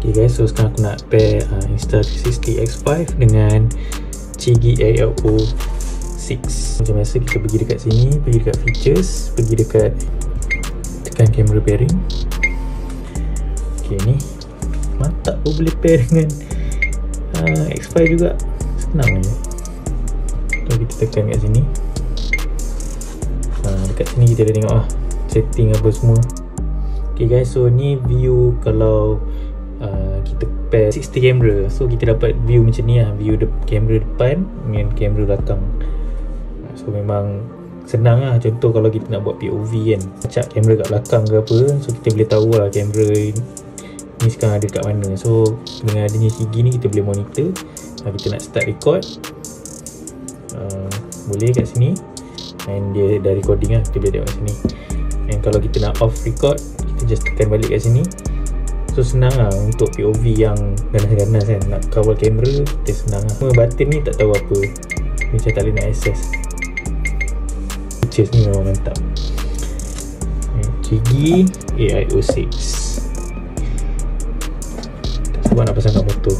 Okay guys, so sekarang aku nak pair Insta360 X5 dengan Chigi ALO 6. Macam biasa kita pergi dekat sini, pergi dekat features, pergi dekat tekan camera pairing. Okay, ni mantap pun boleh pair dengan X5 juga, senang je. So kita tekan kat sini. Dekat sini kita dah tengok setting apa semua. Okay guys, so ni view kalau kita pair 60 kamera. So kita dapat view macam ni lah, view kamera depan dengan kamera belakang. So memang senang lah. Contoh kalau kita nak buat POV kan, acak kamera kat belakang ke apa, so kita boleh tahu lah kamera ni sekarang ada kat mana. So dengan adanya Chigi ni kita boleh monitor. Kita nak start record, boleh kat sini, and dia dah recording lah, kita boleh tengok kat sini. And kalau kita nak off record, kita just tekan balik kat sini. So senang lah untuk POV yang ganas-ganas kan, nak kawal kamera kita senang lah. Button ni tak tahu apa, macam tak boleh nak access. Features ni memang mantap. Chigi AIO 6. Tak sebab nak pasang kat motor.